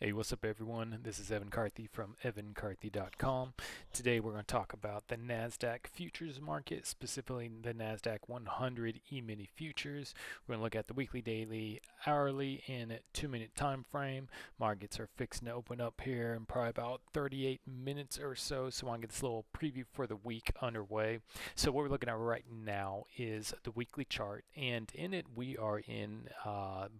Hey, what's up, everyone? This is Evan Carthy from evancarthy.com. Today, we're going to talk about the Nasdaq futures market, specifically the Nasdaq 100 E-mini futures. We're going to look at the weekly, daily, hourly, and 2-minute time frame. Markets are fixing to open up here in probably about 38 minutes or so. So, I want to get this little preview for the week underway. So, what we're looking at right now is the weekly chart, and in it, we are in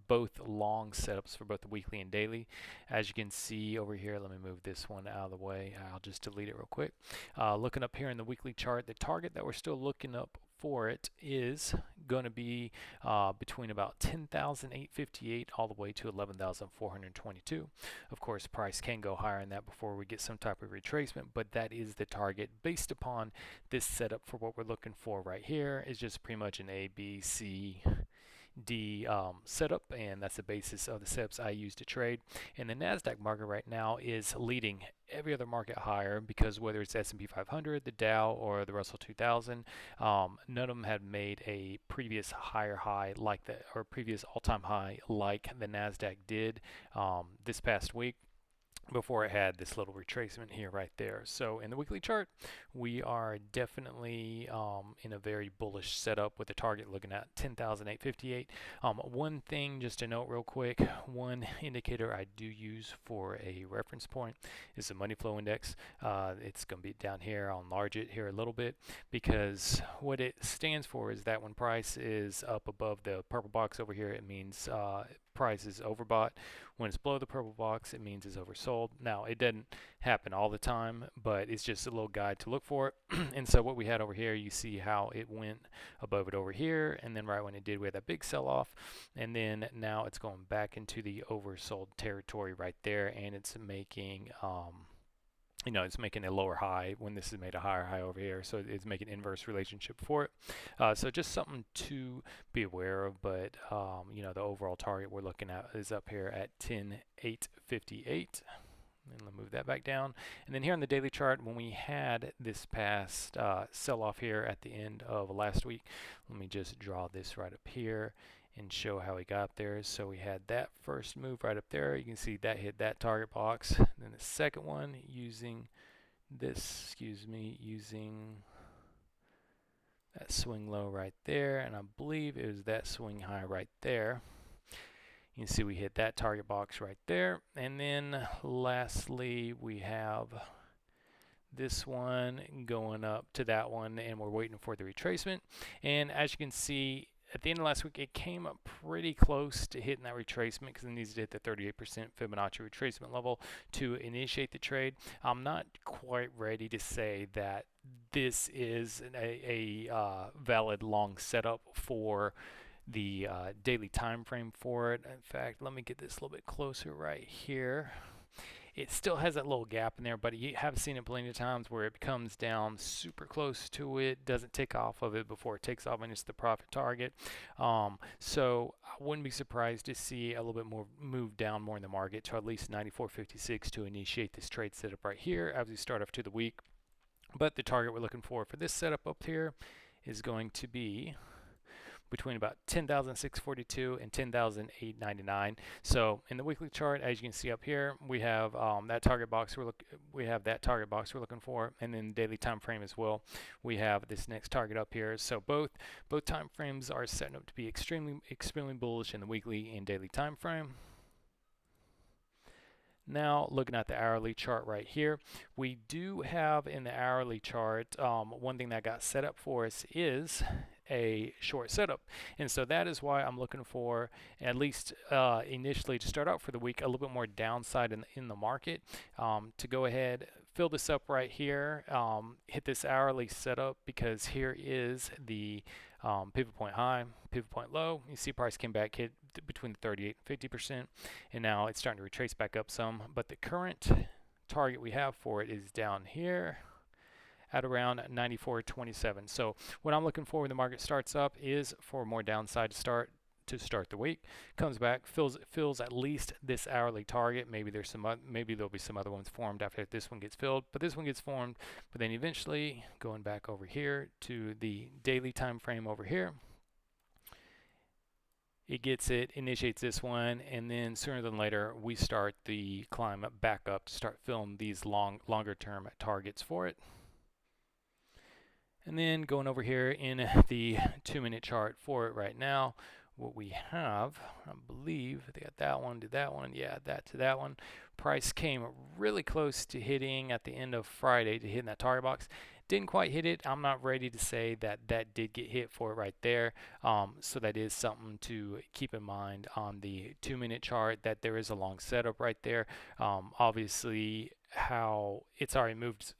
both long setups for both the weekly and daily. As you can see over here, let me move this one out of the way. I'll just delete it real quick. Looking up here in the weekly chart, the target that we're still looking up for it is going to be between about 10,858 all the way to 11,422. Of course, price can go higher than that before we get some type of retracement, but that is the target based upon this setup for what we're looking for right here. Is just pretty much an A, B, C, D setup, and that's the basis of the setups I use to trade. And the Nasdaq market right now is leading every other market higher because whether it's S&P 500, the Dow, or the Russell 2000, none of them have made a previous higher high like that, or previous all-time high like the Nasdaq did this past week, before it had this little retracement here right there. So in the weekly chart, we are definitely in a very bullish setup with the target looking at 10,858. One thing just to note real quick, one indicator I do use for a reference point is the money flow index. It's going to be down here. I'll enlarge it here a little bit because what it stands for is that when price is up above the purple box over here, it means price is overbought. When it's below the purple box, it means it's oversold. Now, it doesn't happen all the time, but it's just a little guide to look for it. And so what we had over here, you see how it went above it over here, and then right when it did, we had that big sell-off, and then now it's going back into the oversold territory right there, and it's making it's making a lower high when this is made a higher high over here. So it's making inverse relationship for it. So just something to be aware of. But the overall target we're looking at is up here at 10,858. And let's move that back down. And then here on the daily chart, when we had this past sell-off here at the end of last week, let me just draw this right up here and show how we got there. So we had that first move right up there. You can see that hit that target box. Then the second one using using that swing low right there, and I believe it was that swing high right there. You can see we hit that target box right there. And then lastly, we have this one going up to that one, and we're waiting for the retracement. And as you can see, at the end of last week, it came up pretty close to hitting that retracement because it needs to hit the 38% Fibonacci retracement level to initiate the trade. I'm not quite ready to say that this is a valid long setup for the daily time frame for it. In fact, let me get this a little bit closer right here. It still has that little gap in there, but you have seen it plenty of times where it comes down super close to it, doesn't take off of it before it takes off, and it's the profit target. So I wouldn't be surprised to see a little bit more move down more in the market to at least 94.56 to initiate this trade setup right here as we start off to the week. But the target we're looking for this setup up here is going to be between about 10,642 and 10,899. So in the weekly chart, as you can see up here, we have that target box we're looking for, and then daily time frame as well. We have this next target up here. So both time frames are setting up to be extremely bullish in the weekly and daily time frame. Now, looking at the hourly chart right here, we do have in the hourly chart, one thing that got set up for us is a short setup, and so that is why I'm looking for, at least initially to start out for the week, a little bit more downside in the market, to go ahead, fill this up right here, hit this hourly setup, because here is the pivot point high, pivot point low. You see price came back, hit between the 38 and 50%, and now it's starting to retrace back up some, but the current target we have for it is down here at around 94.27. So what I'm looking for when the market starts up is for more downside to start the week. Comes back, fills at least this hourly target. Maybe there'll be some other ones formed after this one gets filled, but this one gets formed. But then eventually going back over here to the daily time frame over here, It gets it, initiates this one, and then sooner than later we start the climb back up to start filling these longer term targets for it. And then going over here in the 2-minute chart for it right now, what we have, I believe they got that one, did that one, yeah, that to that one. Price came really close to hitting at the end of Friday to hitting that target box. Didn't quite hit it. I'm not ready to say that that did get hit for it right there. So that is something to keep in mind on the 2-minute chart, that there is a long setup right there. Obviously, how it's already moved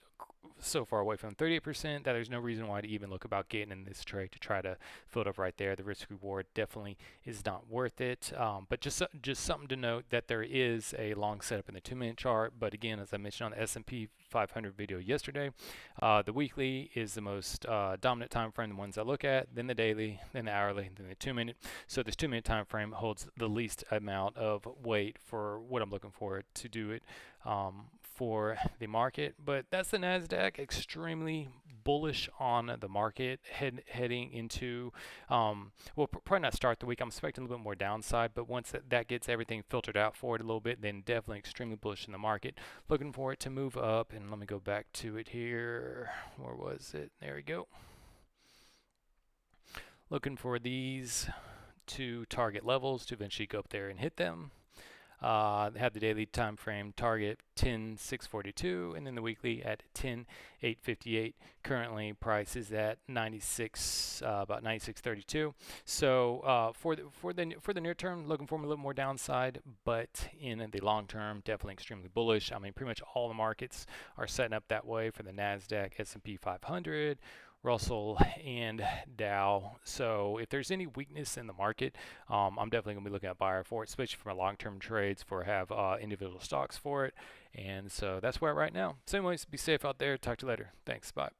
so far away from 38% that there's no reason why to even look about getting in this trade to try to fill it up right there. The risk reward definitely is not worth it. But just something to note that there is a long setup in the 2-minute chart. But again, as I mentioned on the S&P 500 video yesterday, the weekly is the most dominant time frame, the ones I look at, then the daily, then the hourly, then the 2-minute. So this 2-minute time frame holds the least amount of weight for what I'm looking for to do it for the market. But that's the Nasdaq, extremely bullish on the market heading into we'll probably not start the week. I'm expecting a little bit more downside, but once that gets everything filtered out for it a little bit, then definitely extremely bullish in the market. Looking for it to move up, and let me go back to it here. Where was it? There we go. Looking for these two target levels to eventually go up there and hit them. Have the daily time frame target 10,642, and then the weekly at 10,858. Currently, price is at 96, about 96.32. So for the near term, looking for a little more downside, but in the long term, definitely extremely bullish. I mean, pretty much all the markets are setting up that way for the Nasdaq, S&P 500. Russell and Dow. So if there's any weakness in the market, I'm definitely going to be looking at buyer for it, especially for my long-term trades, for have individual stocks for it. And so that's where I'm right now. So anyways, be safe out there. Talk to you later. Thanks. Bye.